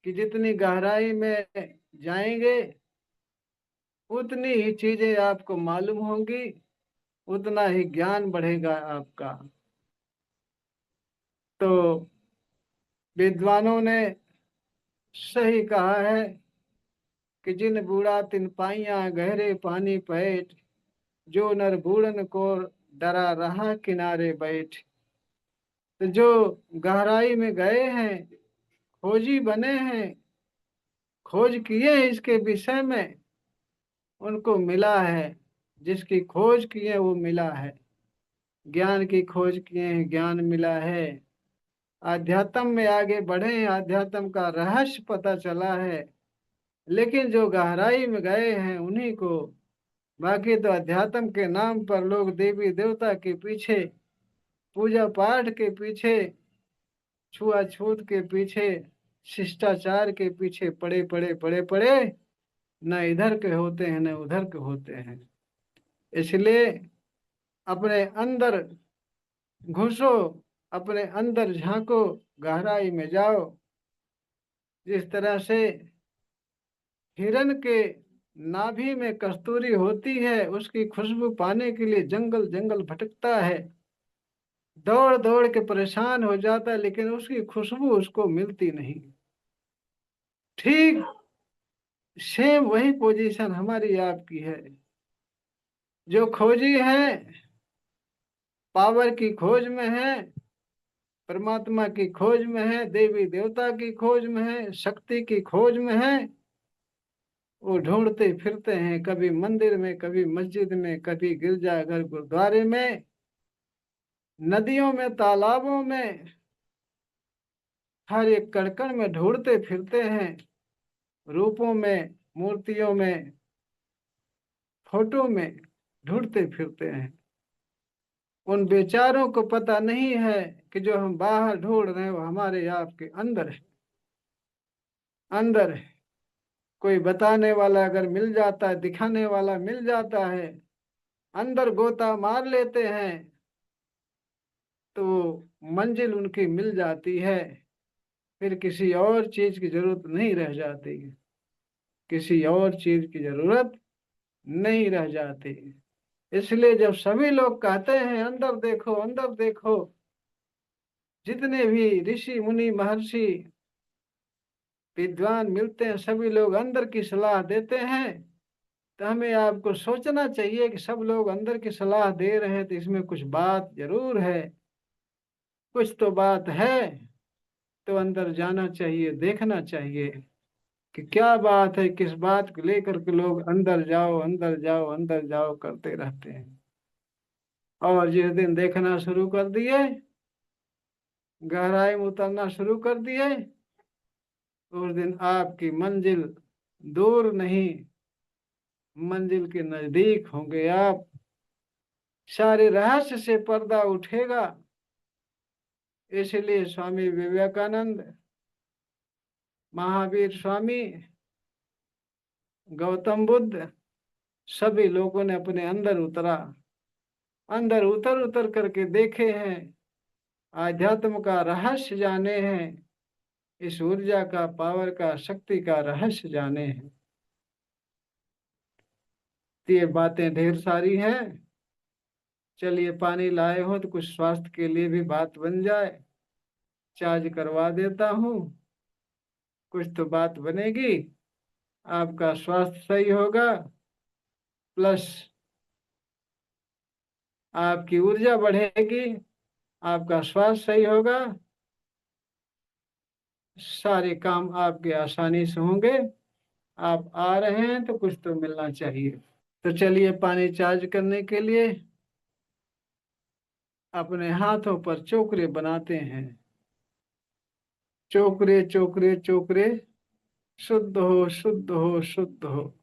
कि जितनी गहराई में जाएंगे उतनी ही चीजें आपको मालूम होंगी, उतना ही ज्ञान बढ़ेगा आपका। तो विद्वानों ने सही कहा है कि जिन बूढ़ा तिन पाइया गहरे पानी पैठ, जो नर बूढ़न को डरा रहा किनारे बैठ। तो जो गहराई में गए हैं, खोजी बने हैं, खोज किए हैं इसके विषय में, उनको मिला है। जिसकी खोज किए वो मिला है। ज्ञान की खोज किए हैं, ज्ञान मिला है। आध्यात्म में आगे बढ़े हैं, आध्यात्म का रहस्य पता चला है। लेकिन जो गहराई में गए हैं उन्हीं को। बाकी तो अध्यात्म के नाम पर लोग देवी देवता के पीछे, पूजा पाठ के पीछे, छुआछूत के पीछे, शिष्टाचार के पीछे पड़े पड़े पड़े पड़े, न इधर के होते हैं न उधर के होते हैं। इसलिए अपने अंदर घुसो, अपने अंदर झांको, गहराई में जाओ। जिस तरह से हिरन के नाभि में कस्तूरी होती है, उसकी खुशबू पाने के लिए जंगल जंगल भटकता है, दौड़ दौड़ के परेशान हो जाता है, लेकिन उसकी खुशबू उसको मिलती नहीं। ठीक सेम वही पोजीशन हमारी आपकी है। जो खोजी है, पावर की खोज में है, परमात्मा की खोज में है, देवी देवता की खोज में है, शक्ति की खोज में है, वो ढूंढते फिरते हैं, कभी मंदिर में, कभी मस्जिद में, कभी गिरजाघर गुरुद्वारे में, नदियों में, तालाबों में, हर एक कण में ढूंढते फिरते हैं। रूपों में, मूर्तियों में, फोटो में ढूंढते फिरते हैं। उन बेचारों को पता नहीं है कि जो हम बाहर ढूंढ रहे हैं वो हमारे आपके अंदर है, अंदर है। कोई बताने वाला अगर मिल जाता है, दिखाने वाला मिल जाता है, अंदर गोता मार लेते हैं, तो मंजिल उनकी मिल जाती है। फिर किसी और चीज की जरूरत नहीं रह जाती, किसी और चीज की जरूरत नहीं रह जाती। इसलिए जब सभी लोग कहते हैं अंदर देखो अंदर देखो, जितने भी ऋषि मुनि महर्षि विद्वान मिलते हैं, सभी लोग अंदर की सलाह देते हैं, तो हमें आपको सोचना चाहिए कि सब लोग अंदर की सलाह दे रहे हैं तो इसमें कुछ बात जरूर है, कुछ तो बात है। तो अंदर जाना चाहिए, देखना चाहिए कि क्या बात है, किस बात को लेकर के लोग अंदर जाओ अंदर जाओ अंदर जाओ करते रहते हैं। और जिस दिन देखना शुरू कर दिए, गहराई में उतरना शुरू कर दिए, उस दिन आपकी मंजिल दूर नहीं, मंजिल के नजदीक होंगे आप। सारे रहस्य से पर्दा उठेगा। इसलिए स्वामी विवेकानंद, महावीर स्वामी, गौतम बुद्ध, सभी लोगों ने अपने अंदर उतरा, अंदर उतर उतर करके देखे हैं, आध्यात्म का रहस्य जाने हैं, इस ऊर्जा का, पावर का, शक्ति का रहस्य जाने हैं। तो ये बातें ढेर सारी हैं। चलिए पानी लाए हो तो कुछ स्वास्थ्य के लिए भी बात बन जाए, चार्ज करवा देता हूँ, कुछ तो बात बनेगी, आपका स्वास्थ्य सही होगा, प्लस आपकी ऊर्जा बढ़ेगी, आपका स्वास्थ्य सही होगा, सारे काम आपके आसानी से होंगे। आप आ रहे हैं तो कुछ तो मिलना चाहिए। तो चलिए पानी चार्ज करने के लिए अपने हाथों पर चोकरे बनाते हैं। चोकरे चोकरे चोकरे, शुद्ध हो शुद्ध हो शुद्ध हो।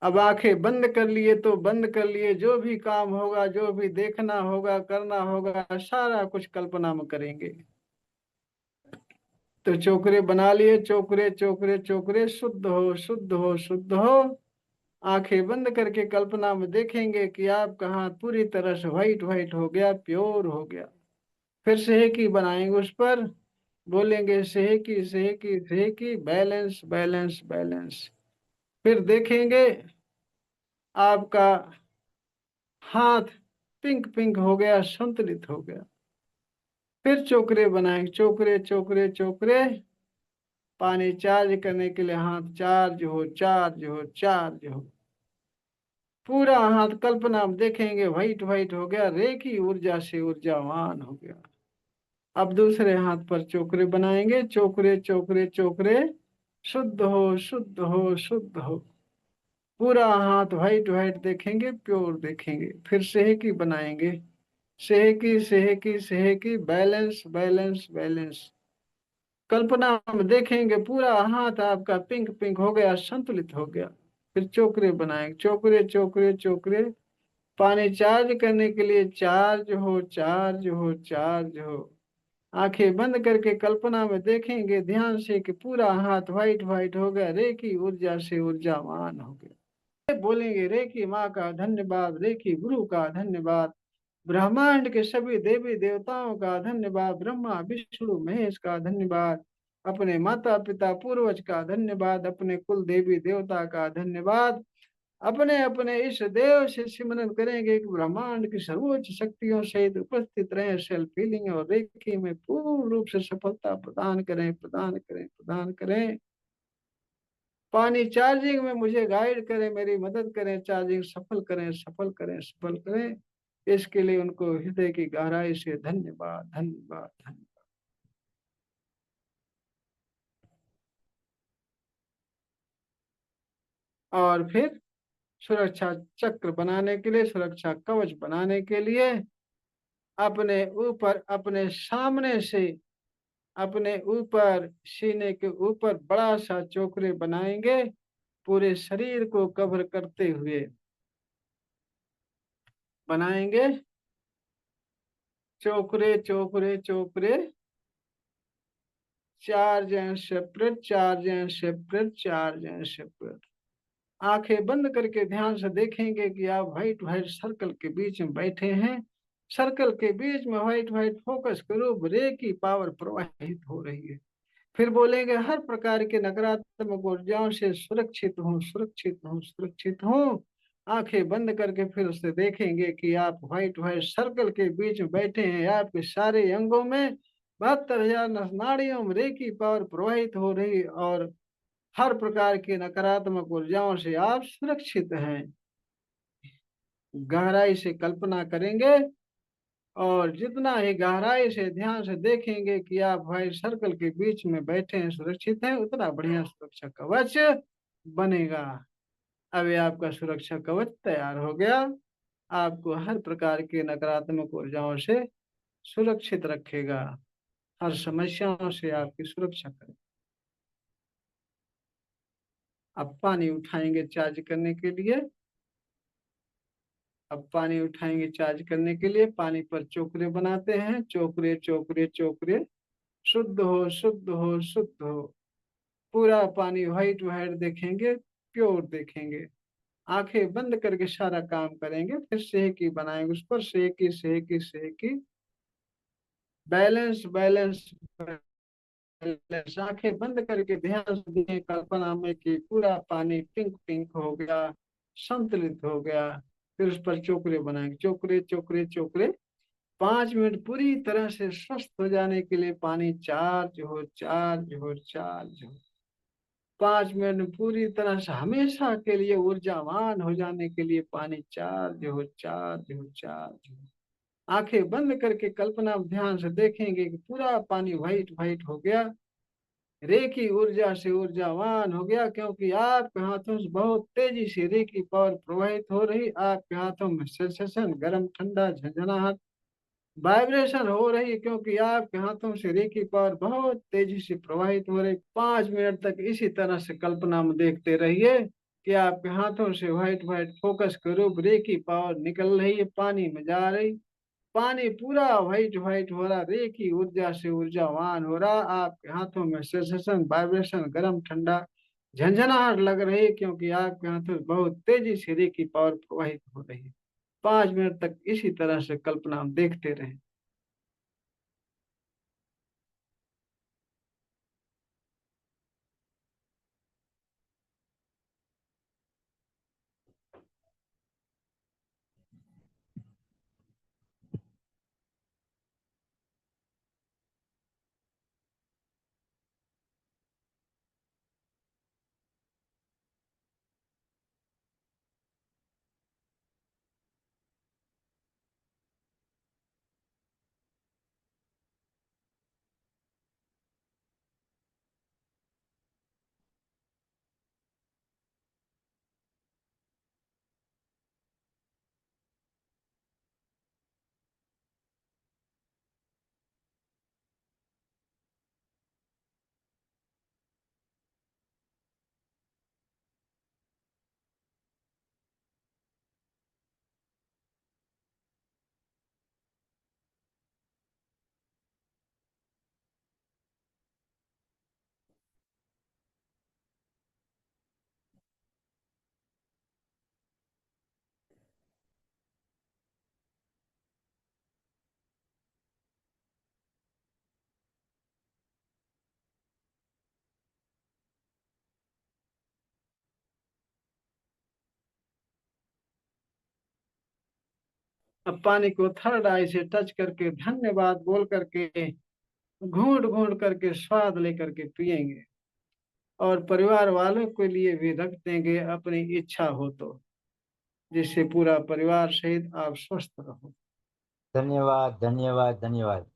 अब आंखें बंद कर लिए तो बंद कर लिए, जो भी काम होगा, जो भी देखना होगा, करना होगा, सारा कुछ कल्पना में करेंगे। तो चोकरे बना लिए, चोकरे चोकरे चोकरे, शुद्ध हो शुद्ध हो शुद्ध हो। आंखें बंद करके कल्पना में देखेंगे कि आपका हाथ पूरी तरह से व्हाइट व्हाइट हो गया, प्योर हो गया। फिर से एक ही बनाएंगे उस पर, बोलेंगे सेहकी सेहकी सेहकी, बैलेंस बैलेंस बैलेंस। फिर देखेंगे आपका हाथ पिंक पिंक हो गया, संतुलित हो गया। फिर चोकरे बनाएंगे, चोकरे चोकरे चोकरे। पानी चार्ज करने के लिए हाथ चार्ज हो चार्ज हो चार्ज हो। पूरा हाथ कल्पना में देखेंगे व्हाइट व्हाइट हो गया, रेखी ऊर्जा से ऊर्जावान हो गया। अब दूसरे हाथ पर चोकरे बनाएंगे, चोकरे चोकरे चोकरे, शुद्ध हो शुद्ध हो शुद्ध हो। पूरा हाथ व्हाइट व्हाइट देखेंगे, प्योर देखेंगे। फिर सेहकी बनाएंगे, सेहकी सेहकी सेहकी, बैलेंस बैलेंस बैलेंस। कल्पना में देखेंगे पूरा हाथ आपका पिंक पिंक हो गया, संतुलित हो गया। फिर चोकरे बनाएंगे, चोकरे चोकरे चोकरे। पानी चार्ज करने के लिए चार्ज हो चार्ज हो चार्ज हो। आंखें बंद करके कल्पना में देखेंगे ध्यान से कि पूरा हाथ व्हाइट व्हाइट हो गया, रेखी ऊर्जा से ऊर्जावान हो गया। बोलेंगे रेखी माँ का धन्यवाद, रेखी गुरु का धन्यवाद, ब्रह्मांड के सभी देवी देवताओं का धन्यवाद, ब्रह्मा विष्णु महेश का धन्यवाद, अपने माता पिता पूर्वज का धन्यवाद, अपने कुल देवी देवता का धन्यवाद। अपने अपने इस देव से सिमरन करेंगे कि ब्रह्मांड की सर्वोच्च शक्तियों सहित उपस्थित रहे, सेल्फ फीलिंग और रेखी में पूर्ण रूप से सफलता प्रदान करें प्रदान करें प्रदान करें। पानी चार्जिंग में मुझे गाइड करें, मेरी मदद करें, चार्जिंग सफल करें सफल करें सफल करें। इसके लिए उनको हृदय की गहराई से धन्यवाद धन्यवाद धन्यवाद। और फिर सुरक्षा चक्र बनाने के लिए, सुरक्षा कवच बनाने के लिए अपने ऊपर, अपने सामने से, अपने ऊपर सीने के ऊपर बड़ा सा चोकरे बनाएंगे, पूरे शरीर को कवर करते हुए बनाएंगे। चोकरे चोकरे चोकरे, charge and separate charge and separate charge and separate. आंखें बंद करके ध्यान से देखेंगे कि आप व्हाइट व्हाइट सर्कल के बीच में बैठे हैं। सर्कल के बीच में व्हाइट व्हाइट फोकस करो, रे की पावर प्रवाहित हो रही है। फिर बोलेंगे हर प्रकार के नकारात्मक ऊर्जाओं से सुरक्षित हूँ सुरक्षित हूँ सुरक्षित हूँ। आंखें बंद करके फिर उसे देखेंगे कि आप व्हाइट व्हाइट सर्कल के बीच में बैठे हैं। आपके सारे अंगों में 72,000 नाड़ियों में रेकी पावर प्रवाहित हो रही, और हर प्रकार की नकारात्मक ऊर्जाओं से आप सुरक्षित हैं। गहराई से कल्पना करेंगे और जितना ही गहराई से ध्यान से देखेंगे कि आप व्हाइट सर्कल के बीच में बैठे हैं, सुरक्षित हैं, उतना बढ़िया सुरक्षा कवच बनेगा। अब ये आपका सुरक्षा कवच तैयार हो गया, आपको हर प्रकार के नकारात्मक ऊर्जाओं से सुरक्षित रखेगा, हर समस्याओं से आपकी सुरक्षा करेगा। अब पानी उठाएंगे चार्ज करने के लिए। अब पानी उठाएंगे चार्ज करने के लिए, पानी पर चोकरे बनाते हैं, चोकरे चोकरे चोकरे, शुद्ध हो शुद्ध हो शुद्ध हो। पूरा पानी व्हाइट व्हाइट देखेंगे, प्योर देखेंगे। आंखें बंद करके सारा काम करेंगे, फिर सेहकी बनाएंगे, उस पर सेहकी सेहकी सेहकी, बैलेंस बैलेंस बैलेंस। आंखें बंद करके ध्यान से देखें कल्पना में कि पूरा पानी पिंक पिंक हो गया, संतुलित हो गया। फिर उस पर चोकरे बनाएंगे, चोकरे चोकरे चोकरे। 5 मिनट पूरी तरह से स्वस्थ हो जाने के लिए पानी चार्ज हो चार्ज हो चार्ज हो। 5 मिनट में पूरी तरह से हमेशा के लिए ऊर्जावान हो जाने के लिए पानी चार्ज हो चार्ज हो चार्ज हो। आंखें बंद करके कल्पना ध्यान से देखेंगे कि पूरा पानी व्हाइट व्हाइट हो गया, रे की ऊर्जा से ऊर्जावान हो गया, क्योंकि आपके हाथों से बहुत तेजी से रे की पावर प्रवाहित हो रही। आपके हाथों में सेंसेशन, गर्म ठंडा झंझनाहट, वाइब्रेशन हो रही है, क्योंकि आपके हाथों से रे की पावर बहुत तेजी से प्रवाहित हो रही। 5 मिनट तक इसी तरह से कल्पना में देखते रहिए कि आपके हाथों से व्हाइट व्हाइट फोकस करो, रे की पावर निकल रही है, पानी में जा रही। पानी पूरा व्हाइट व्हाइट हो रहा, रे की ऊर्जा से ऊर्जावान हो रहा। आपके हाथों में सेंसेशन, वाइब्रेशन, गर्म ठंडा झंझनाहट लग रही है, क्योंकि आपके हाथों में बहुत तेजी से रे की पावर प्रवाहित हो रही है। 5 मिनट तक इसी तरह से कल्पना हम देखते रहे। अब पानी को थर्ड आई से टच करके धन्यवाद बोल करके घूंट घूंट करके स्वाद लेकर के पिएंगे और परिवार वालों के लिए भी रख देंगे अपनी इच्छा हो तो, जिससे पूरा परिवार सहित आप स्वस्थ रहो। धन्यवाद धन्यवाद धन्यवाद।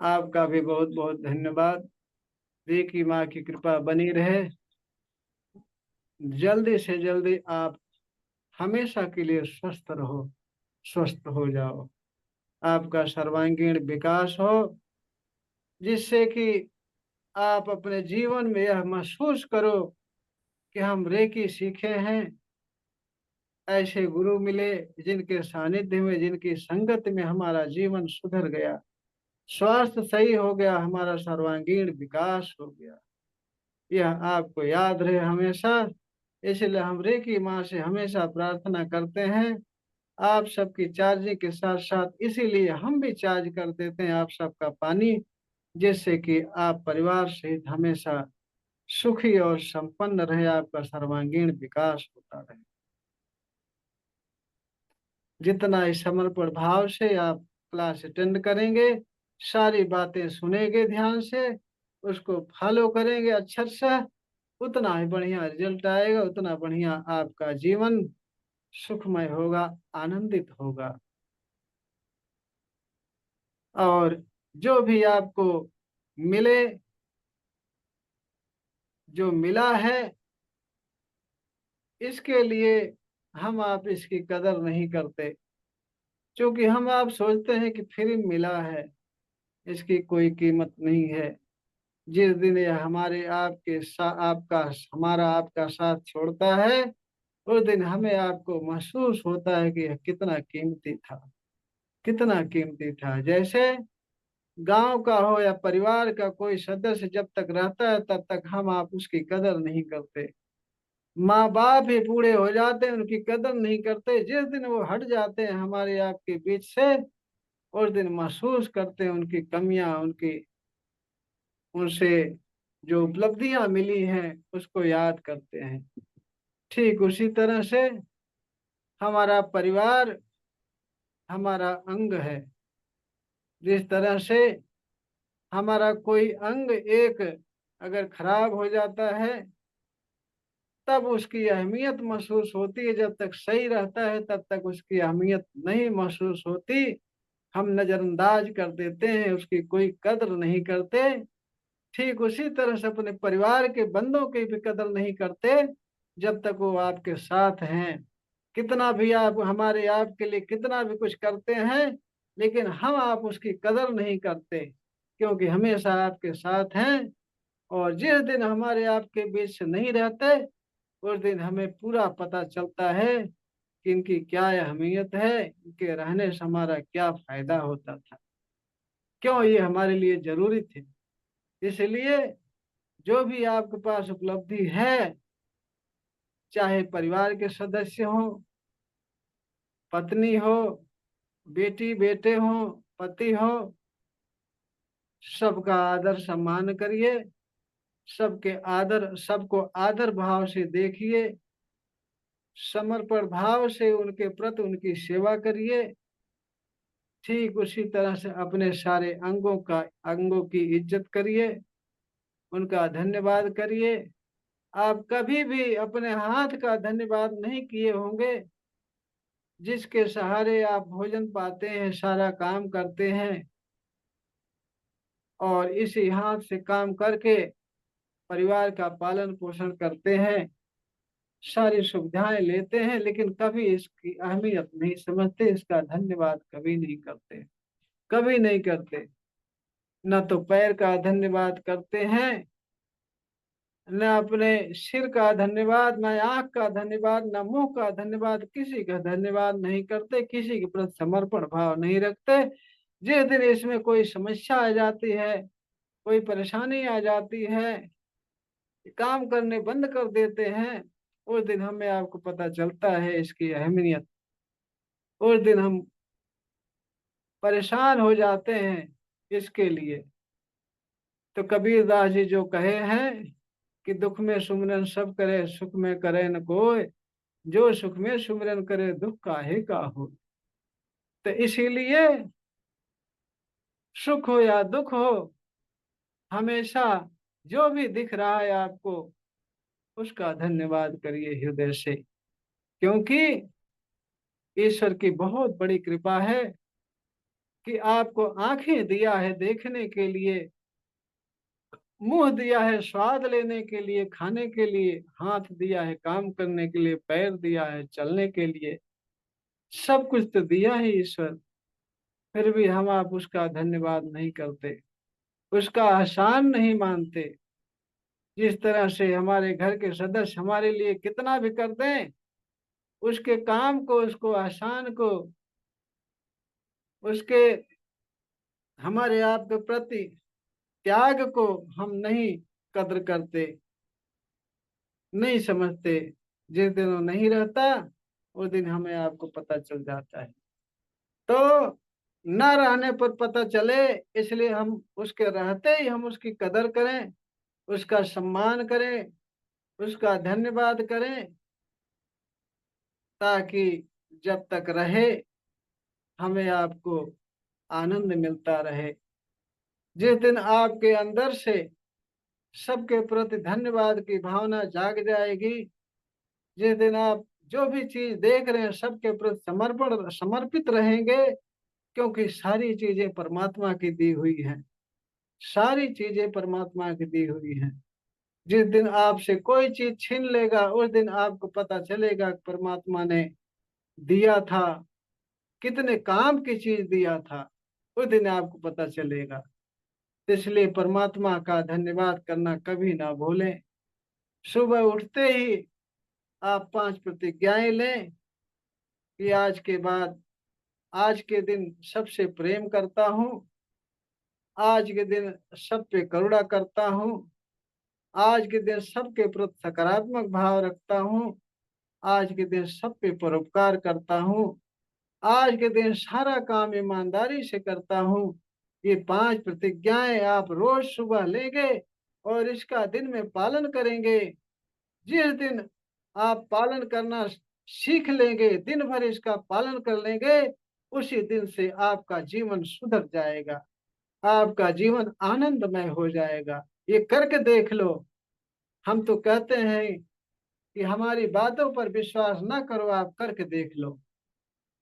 आपका भी बहुत बहुत धन्यवाद। देखी माँ की कृपा बनी रहे। जल्दी से जल्दी आप हमेशा के लिए स्वस्थ रहो, स्वस्थ हो जाओ, आपका सर्वांगीण विकास हो, जिससे कि आप अपने जीवन में यह महसूस करो कि हम रेकी सीखे हैं। ऐसे गुरु मिले जिनके सानिध्य में, जिनकी संगत में हमारा जीवन सुधर गया, स्वास्थ्य सही हो गया, हमारा सर्वांगीण विकास हो गया। यह आपको याद रहे हमेशा। इसलिए हम रेकी माँ से हमेशा प्रार्थना करते हैं आप सबकी चार्जिंग के साथ साथ, इसीलिए हम भी चार्ज कर देते हैं आप सबका पानी, जिससे कि आप परिवार सहित हमेशा सुखी और संपन्न रहे, आपका सर्वांगीण विकास होता रहे। जितना इस समर्पण भाव से आप क्लास अटेंड करेंगे, सारी बातें सुनेंगे ध्यान से, उसको फॉलो करेंगे अक्षर से, उतना ही बढ़िया रिजल्ट आएगा, उतना बढ़िया आपका जीवन सुखमय होगा, आनंदित होगा। और जो भी आपको मिले, जो मिला है, इसके लिए हम आप इसकी कदर नहीं करते, क्योंकि हम आप सोचते हैं कि फ्री मिला है, इसकी कोई कीमत नहीं है। जिस दिन यह हमारे आपके आपका हमारा आपका साथ छोड़ता है, उस दिन हमें आपको महसूस होता है कि यह कितना कीमती था, कितना कीमती था। जैसे गांव का हो या परिवार का कोई सदस्य जब तक रहता है तब तक हम आप उसकी कदर नहीं करते। माँ बाप ही बूढ़े हो जाते हैं, उनकी कदर नहीं करते। जिस दिन वो हट जाते हैं हमारे आपके बीच से, उस दिन महसूस करते हैं उनकी कमियां, उनकी उनसे जो उपलब्धियां मिली हैं उसको याद करते हैं। ठीक उसी तरह से हमारा परिवार हमारा अंग है। जिस तरह से हमारा कोई अंग एक अगर खराब हो जाता है तब उसकी अहमियत महसूस होती है, जब तक सही रहता है तब तक उसकी अहमियत नहीं महसूस होती। हम नजरअंदाज कर देते हैं, उसकी कोई कदर नहीं करते। ठीक उसी तरह से अपने परिवार के बंदों की भी कदर नहीं करते जब तक वो आपके साथ हैं। कितना भी आप हमारे आपके लिए कितना भी कुछ करते हैं, लेकिन हम आप उसकी कदर नहीं करते, क्योंकि हमेशा आपके साथ हैं। और जिस दिन हमारे आपके बीच से नहीं रहते, उस दिन हमें पूरा पता चलता है कि इनकी क्या अहमियत है, इनके रहने से हमारा क्या फायदा होता था, क्यों ये हमारे लिए जरूरी थे। इसलिए जो भी आपके पास उपलब्धि है, चाहे परिवार के सदस्य हो, पत्नी हो, बेटी बेटे हो, पति हो, सबका आदर सम्मान करिए, सबको आदर भाव से देखिए, समर्पण भाव से उनके प्रति उनकी सेवा करिए। ठीक उसी तरह से अपने सारे अंगों की इज्जत करिए, उनका धन्यवाद करिए। आप कभी भी अपने हाथ का धन्यवाद नहीं किए होंगे, जिसके सहारे आप भोजन पाते हैं, सारा काम करते हैं, और इसी हाथ से काम करके परिवार का पालन पोषण करते हैं, सारी सुविधाएं लेते हैं, लेकिन कभी इसकी अहमियत नहीं समझते, इसका धन्यवाद कभी नहीं करते, कभी नहीं करते। न तो पैर का धन्यवाद करते हैं, न अपने सिर का धन्यवाद, न आंख का धन्यवाद, न मुंह का धन्यवाद, किसी का धन्यवाद नहीं करते, किसी के प्रति समर्पण भाव नहीं रखते। जिस दिन इसमें कोई समस्या आ जाती है, कोई परेशानी आ जाती है, काम करने बंद कर देते हैं, उस दिन हमें आपको पता चलता है इसकी अहमियत। उस दिन हम परेशान हो जाते हैं इसके लिए। तो कबीर दास जी जो कहे हैं कि दुख में सुमिरन सब करे, सुख में करे न कोई, जो सुख में सुमिरन करे दुख काहे का हो। तो इसीलिए सुख हो या दुख हो, हमेशा जो भी दिख रहा है आपको, उसका धन्यवाद करिए हृदय से। क्योंकि ईश्वर की बहुत बड़ी कृपा है कि आपको आंखें दिया है देखने के लिए, मुंह दिया है स्वाद लेने के लिए, खाने के लिए, हाथ दिया है काम करने के लिए, पैर दिया है चलने के लिए, सब कुछ तो दिया है ईश्वर। फिर भी हम आप उसका धन्यवाद नहीं करते, उसका एहसान नहीं मानते। जिस तरह से हमारे घर के सदस्य हमारे लिए कितना भी कर दें, उसके काम को, उसको एहसान को, उसके हमारे आप के प्रति त्याग को हम नहीं कद्र करते, नहीं समझते। जिस दिन वो नहीं रहता, उस दिन हमें आपको पता चल जाता है। तो न रहने पर पता चले, इसलिए हम उसके रहते ही हम उसकी कदर करें, उसका सम्मान करें, उसका धन्यवाद करें, ताकि जब तक रहे हमें आपको आनंद मिलता रहे। जिस दिन आपके अंदर से सबके प्रति धन्यवाद की भावना जाग जाएगी, जिस दिन आप जो भी चीज देख रहे हैं सबके प्रति समर्पित रहेंगे, क्योंकि सारी चीजें परमात्मा की दी हुई हैं, सारी चीजें परमात्मा की दी हुई हैं। जिस दिन आपसे कोई चीज छीन लेगा, उस दिन आपको पता चलेगा कि परमात्मा ने दिया था, कितने काम की चीज दिया था, उस दिन आपको पता चलेगा। इसलिए परमात्मा का धन्यवाद करना कभी ना भूलें। सुबह उठते ही आप 5 प्रतिज्ञाएं लें कि आज के बाद, आज के दिन सबसे प्रेम करता हूँ, आज के दिन सब पे करुणा करता हूँ, आज के दिन सबके प्रति सकारात्मक भाव रखता हूँ, आज के दिन सब पे परोपकार करता हूँ, आज के दिन सारा काम ईमानदारी से करता हूँ। ये 5 प्रतिज्ञाएं आप रोज सुबह लेंगे और इसका दिन में पालन करेंगे। जिस दिन आप पालन करना सीख लेंगे, दिन भर इसका पालन कर लेंगे, उसी दिन से आपका जीवन सुधर जाएगा, आपका जीवन आनंदमय हो जाएगा। ये करके देख लो। हम तो कहते हैं कि हमारी बातों पर विश्वास ना करो, आप करके देख लो।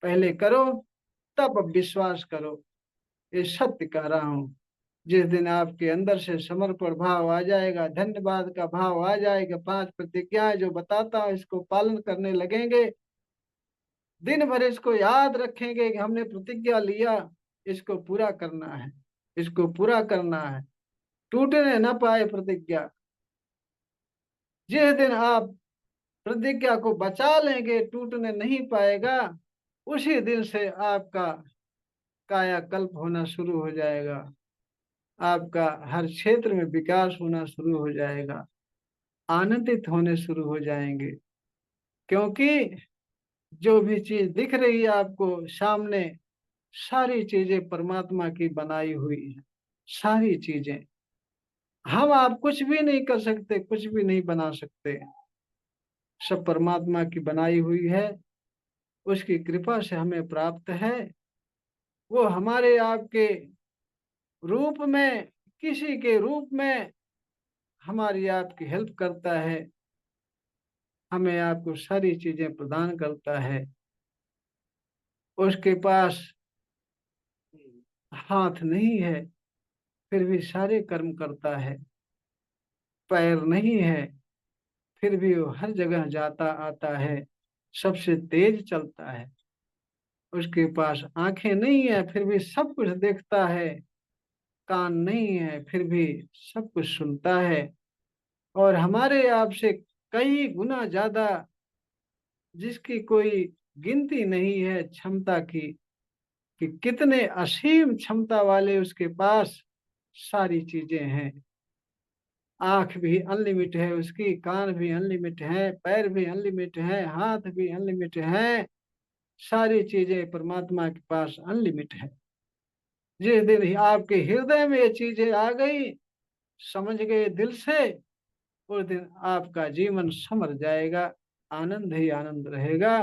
पहले करो, तब अब विश्वास करो। ये सत्य कह रहा हूँ। जिस दिन आपके अंदर से समर्पण भाव आ जाएगा, धन्यवाद का भाव आ जाएगा, 5 प्रतिज्ञाएं जो बताता हूँ इसको पालन करने लगेंगे, दिन भर इसको याद रखेंगे कि हमने प्रतिज्ञा लिया, इसको पूरा करना है, इसको पूरा करना है, टूटने ना पाए प्रतिज्ञा। जिस दिन आप प्रतिज्ञा को बचा लेंगे, टूटने नहीं पाएगा, उसी दिन से आपका कायाकल्प होना शुरू हो जाएगा, आपका हर क्षेत्र में विकास होना शुरू हो जाएगा, आनंदित होने शुरू हो जाएंगे। क्योंकि जो भी चीज दिख रही है आपको सामने, सारी चीजें परमात्मा की बनाई हुई है, सारी चीजें। हम आप कुछ भी नहीं कर सकते, कुछ भी नहीं बना सकते, सब परमात्मा की बनाई हुई है, उसकी कृपा से हमें प्राप्त है। वो हमारे आपके रूप में, किसी के रूप में हमारी आपकी हेल्प करता है, हमें आपको सारी चीजें प्रदान करता है। उसके पास हाथ नहीं है, फिर भी सारे कर्म करता है, पैर नहीं है, फिर भी वो हर जगह जाता आता है, सबसे तेज चलता है। उसके पास आंखें नहीं है, फिर भी सब कुछ देखता है, कान नहीं है, फिर भी सब कुछ सुनता है। और हमारे आपसे कई गुना ज्यादा, जिसकी कोई गिनती नहीं है क्षमता की, कि कितने असीम क्षमता वाले उसके पास सारी चीजें हैं। आंख भी अनलिमिट है उसकी, कान भी अनलिमिट है, पैर भी अनलिमिट है, हाथ भी अनलिमिट है, सारी चीजें परमात्मा के पास अनलिमिट है। जिस दिन ही आपके हृदय में ये चीजें आ गई, समझ गए दिल से, उस दिन आपका जीवन समर जाएगा, आनंद ही आनंद रहेगा।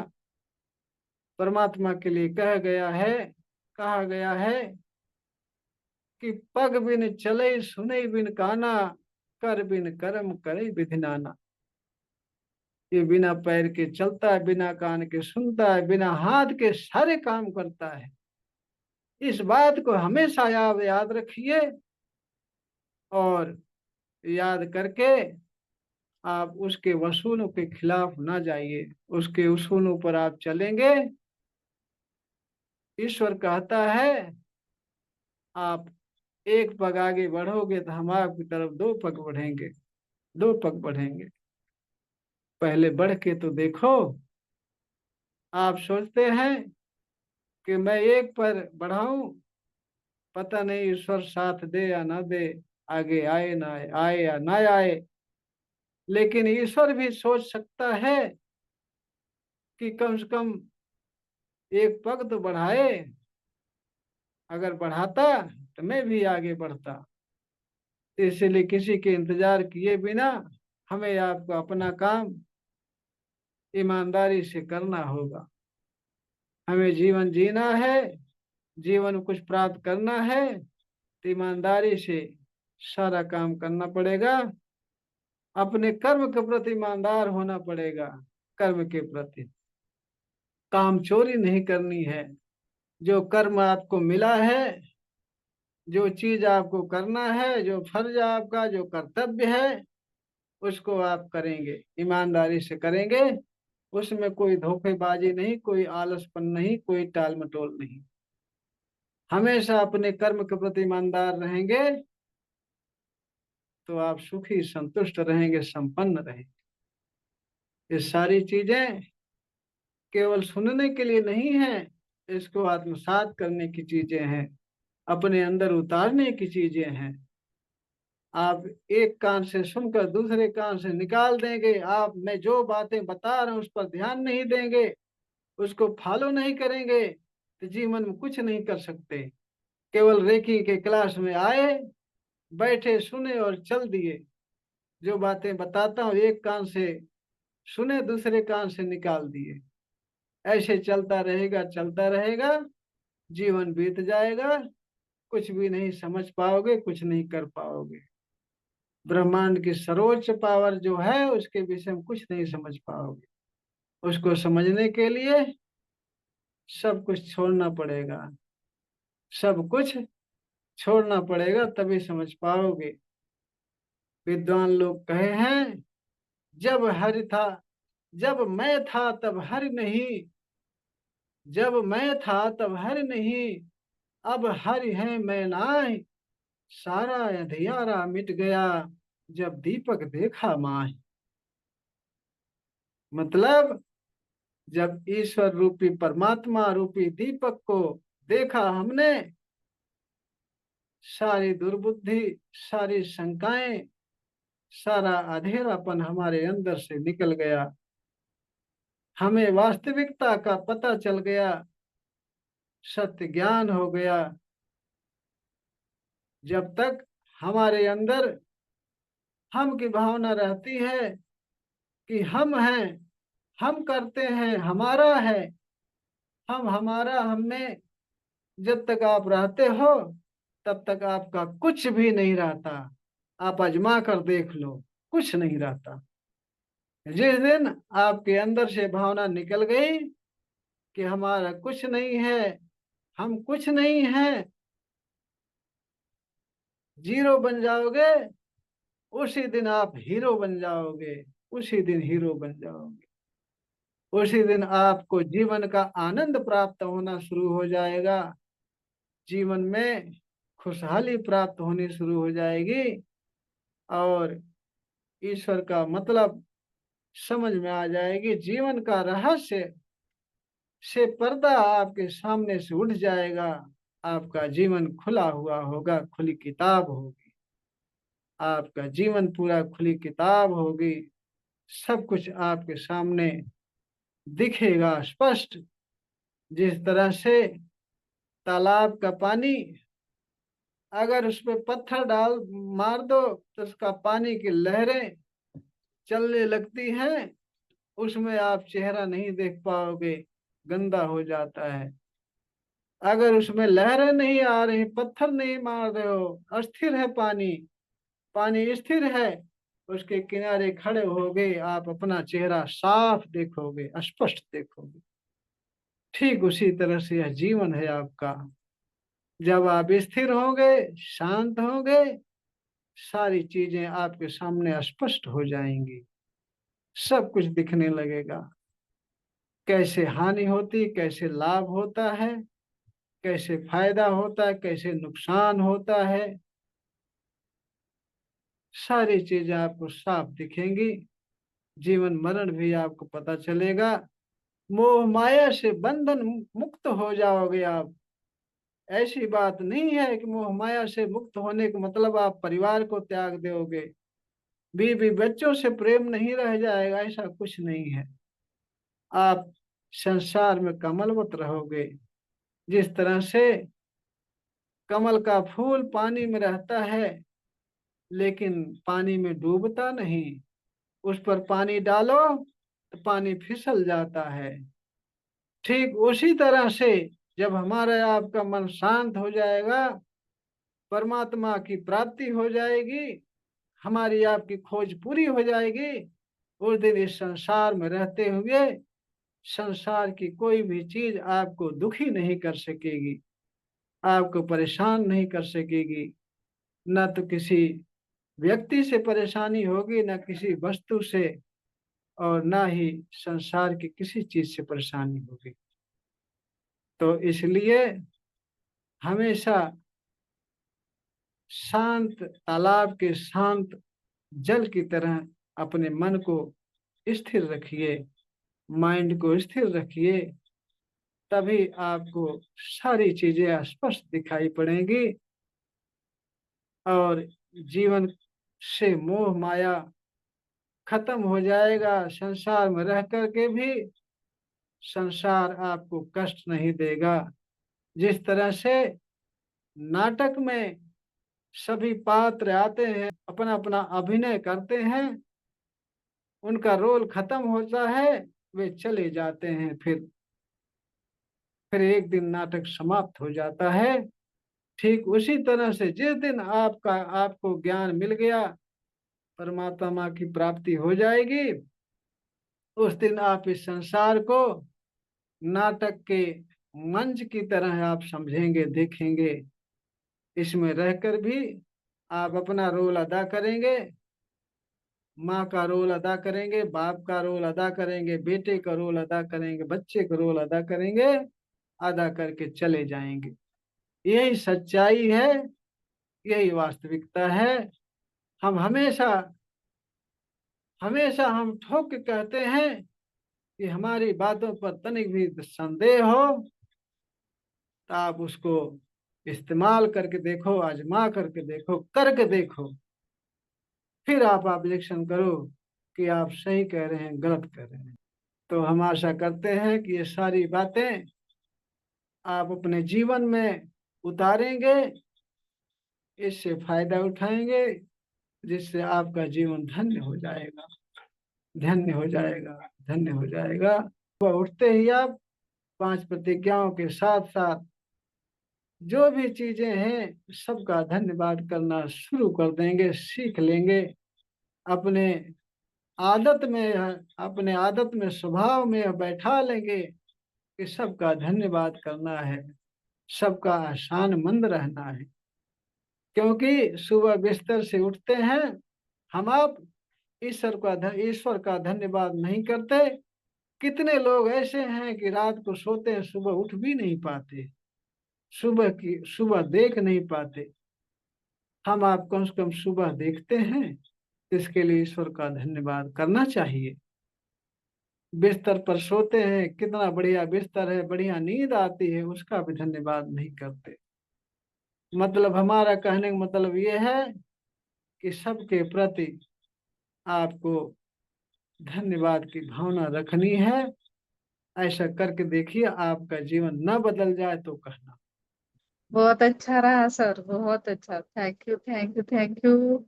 परमात्मा के लिए कहा गया है कि पग बिन चले सुने बिन काना, कर बिन कर्म करे विधि नाना। ये बिना पैर के चलता है, बिना कान के सुनता है, बिना हाथ के सारे काम करता है। इस बात को हमेशा आप याद रखिए और याद करके आप उसके वसूलों के खिलाफ ना जाइए। उसके उसूलों पर आप चलेंगे। ईश्वर कहता है आप एक पग आगे बढ़ोगे तो हम आपकी तरफ 2 पग बढ़ेंगे, 2 पग बढ़ेंगे। पहले बढ़ के तो देखो। आप सोचते हैं कि मैं एक पर बढ़ाऊं, पता नहीं ईश्वर साथ दे या ना दे, आगे आए ना आए, आए या ना आए। लेकिन ईश्वर भी सोच सकता है कि कम से कम 1 पग तो बढ़ाए। अगर बढ़ाता तो मैं भी आगे बढ़ता। इसलिए किसी के इंतजार किए बिना हमें आपको अपना काम ईमानदारी से करना होगा। हमें जीवन जीना है, जीवन में कुछ प्राप्त करना है तो ईमानदारी से सारा काम करना पड़ेगा। अपने कर्म के प्रति ईमानदार होना पड़ेगा। कर्म के प्रति काम चोरी नहीं करनी है। जो कर्म आपको मिला है, जो चीज आपको करना है, जो फर्ज आपका, जो कर्तव्य है, उसको आप करेंगे, ईमानदारी से करेंगे। उसमें कोई धोखेबाजी नहीं, कोई आलसपन नहीं, कोई टाल मटोल नहीं। हमेशा अपने कर्म के प्रति ईमानदार रहेंगे तो आप सुखी संतुष्ट रहेंगे, संपन्न रहेंगे। ये सारी चीजें केवल सुनने के लिए नहीं है, इसको आत्मसात करने की चीजें हैं, अपने अंदर उतारने की चीजें हैं। आप एक कान से सुनकर दूसरे कान से निकाल देंगे। आप मैं जो बातें बता रहा हूं उस पर ध्यान नहीं देंगे, उसको फॉलो नहीं करेंगे तो जीवन में कुछ नहीं कर सकते। केवल रेकी के क्लास में आए, बैठे, सुने और चल दिए। जो बातें बताता हूँ एक कान से सुने, दूसरे कान से निकाल दिए। ऐसे चलता रहेगा, जीवन बीत जाएगा। कुछ भी नहीं समझ पाओगे, कुछ नहीं कर पाओगे। ब्रह्मांड की सर्वोच्च पावर जो है उसके विषय में कुछ नहीं समझ पाओगे। उसको समझने के लिए सब कुछ छोड़ना पड़ेगा, सब कुछ छोड़ना पड़ेगा तभी समझ पाओगे। विद्वान लोग कहे हैं, जब हरि था, जब मैं था तब हरि नहीं, जब मैं था तब हरि नहीं, अब हरि है मैं नाय। सारा अंधियारा मिट गया जब दीपक देखा माही। मतलब जब ईश्वर रूपी परमात्मा रूपी दीपक को देखा हमने, सारी दुर्बुद्धि, सारी शंकाएं, सारा अधेरापन हमारे अंदर से निकल गया। हमें वास्तविकता का पता चल गया, सत्य ज्ञान हो गया। जब तक हमारे अंदर हम की भावना रहती है कि हम हैं, हम करते हैं, हमारा है, हम हमारा हमें, जब तक आप रहते हो तब तक आपका कुछ भी नहीं रहता। आप आजमा कर देख लो, कुछ नहीं रहता। जिस दिन आपके अंदर से भावना निकल गई कि हमारा कुछ नहीं है, हम कुछ नहीं है, जीरो बन जाओगे, उसी दिन आप हीरो बन जाओगे। उसी दिन हीरो बन जाओगे। उसी दिन आपको जीवन का आनंद प्राप्त होना शुरू हो जाएगा। जीवन में खुशहाली प्राप्त होनी शुरू हो जाएगी और ईश्वर का मतलब समझ में आ जाएगी। जीवन का रहस्य से पर्दा आपके सामने से उठ जाएगा। आपका जीवन खुला हुआ होगा, खुली किताब होगी। आपका जीवन पूरा खुली किताब होगी। सब कुछ आपके सामने दिखेगा स्पष्ट। जिस तरह से तालाब का पानी, अगर उस पे पत्थर डाल मार दो तो उसका पानी की लहरें चलने लगती हैं, उसमें आप चेहरा नहीं देख पाओगे। गंदा हो जाता है। अगर उसमें लहरें नहीं आ रही, पत्थर नहीं मार रहे हो, अस्थिर है पानी, पानी स्थिर है, उसके किनारे खड़े होगे, आप अपना चेहरा साफ देखोगे, स्पष्ट देखोगे। ठीक उसी तरह से यह जीवन है आपका। जब आप स्थिर होंगे, शांत होंगे, सारी चीजें आपके सामने स्पष्ट हो जाएंगी, सब कुछ दिखने लगेगा। कैसे हानि होती, कैसे लाभ होता है, कैसे फायदा होता है, कैसे नुकसान होता है, सारी चीजें आपको साफ दिखेंगी। जीवन मरण भी आपको पता चलेगा। मोह माया से बंधन मुक्त हो जाओगे आप। ऐसी बात नहीं है कि मोह माया से मुक्त होने का मतलब आप परिवार को त्याग दोगे, बीवी बच्चों से प्रेम नहीं रह जाएगा, ऐसा कुछ नहीं है। आप संसार में कमलवत रहोगे। जिस तरह से कमल का फूल पानी में रहता है लेकिन पानी में डूबता नहीं, उस पर पानी डालो तो पानी फिसल जाता है। ठीक उसी तरह से जब हमारा आपका मन शांत हो जाएगा, परमात्मा की प्राप्ति हो जाएगी, हमारी आपकी खोज पूरी हो जाएगी, उस दिन इस संसार में रहते हुए संसार की कोई भी चीज आपको दुखी नहीं कर सकेगी, आपको परेशान नहीं कर सकेगी। न तो किसी व्यक्ति से परेशानी होगी, न किसी वस्तु से, और ना ही संसार की किसी चीज से परेशानी होगी। तो इसलिए हमेशा शांत तालाब के शांत जल की तरह अपने मन को स्थिर रखिए, माइंड को स्थिर रखिए, तभी आपको सारी चीजें स्पष्ट दिखाई पड़ेंगी और जीवन से मोह माया खत्म हो जाएगा। संसार में रह करके भी संसार आपको कष्ट नहीं देगा। जिस तरह से नाटक में सभी पात्र आते हैं, अपना अपना अभिनय करते हैं, उनका रोल खत्म होता है, वे चले जाते हैं, फिर एक दिन नाटक समाप्त हो जाता है। ठीक उसी तरह से जिस दिन आपको ज्ञान मिल गया, परमात्मा की प्राप्ति हो जाएगी, उस दिन आप इस संसार को नाटक के मंच की तरह आप समझेंगे, देखेंगे। इसमें रहकर भी आप अपना रोल अदा करेंगे, माँ का रोल अदा करेंगे, बाप का रोल अदा करेंगे, बेटे का रोल अदा करेंगे, बच्चे का रोल अदा करेंगे, अदा करके चले जाएंगे। यही सच्चाई है, यही वास्तविकता है। हम हमेशा हमेशा हम ठोक के कहते हैं कि हमारी बातों पर तनिक भी संदेह हो तो आप उसको इस्तेमाल करके देखो, आजमा करके देखो, करके देखो, फिर आप ऑब्जेक्शन करो कि आप सही कह रहे हैं, गलत कह रहे हैं। तो हम आशा करते हैं कि ये सारी बातें आप अपने जीवन में उतारेंगे, इससे फायदा उठाएंगे, जिससे आपका जीवन धन्य हो जाएगा, धन्य हो जाएगा, धन्य हो जाएगा। सुबह उठते ही आप 5 प्रतिज्ञाओं के साथ साथ जो भी चीजें हैं सबका धन्यवाद करना शुरू कर देंगे, सीख लेंगे। अपने अपने आदत में स्वभाव में बैठा लेंगे कि सबका धन्यवाद करना है, सबका आसानमंद रहना है। क्योंकि सुबह बिस्तर से उठते हैं हम आप, ईश्वर का धन्यवाद नहीं करते। कितने लोग ऐसे हैं कि रात को सोते हैं, सुबह उठ भी नहीं पाते, सुबह देख नहीं पाते। हम आप कम से कम सुबह देखते हैं, इसके लिए ईश्वर का धन्यवाद करना चाहिए। बिस्तर पर सोते हैं, कितना बढ़िया बिस्तर है, बढ़िया नींद आती है, उसका भी धन्यवाद नहीं करते। मतलब हमारा कहने का मतलब ये है कि सबके प्रति आपको धन्यवाद की भावना रखनी है। ऐसा करके देखिए, आपका जीवन न बदल जाए तो कहना। बहुत अच्छा रहा सर, बहुत अच्छा। Thank you, thank you, thank you.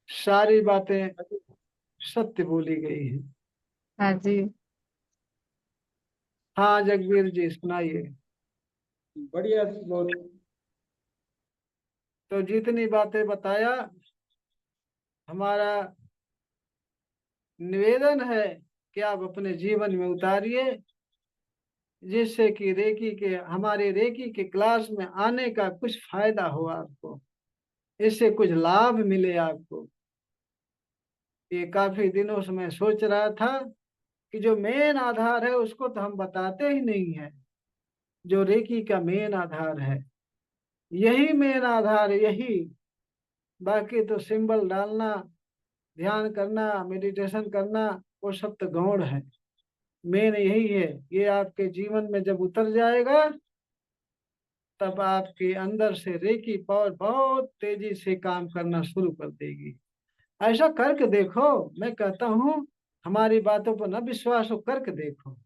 सारी बातें सत्य बोली गई हैं। हाँ जी। हाँ जगवीर जी सुनाइए। बढ़िया बहुत। तो जितनी बातें बताया, हमारा निवेदन है कि आप अपने जीवन में उतारिए, जिससे कि हमारे रेकी के क्लास में आने का कुछ फायदा हो आपको, इससे कुछ लाभ मिले आपको। ये काफी दिनों से मैं सोच रहा था कि जो मेन आधार है उसको तो हम बताते ही नहीं है, जो रेकी का मेन आधार है, यही मेन आधार है, यही। बाकी तो सिंबल डालना, ध्यान करना, मेडिटेशन करना, वो सब तो गौण है। मेन यही है। ये आपके जीवन में जब उतर जाएगा, तब आपके अंदर से रेकी पावर बहुत तेजी से काम करना शुरू कर देगी। ऐसा करके देखो, मैं कहता हूँ, हमारी बातों पर न विश्वास हो, करके देखो।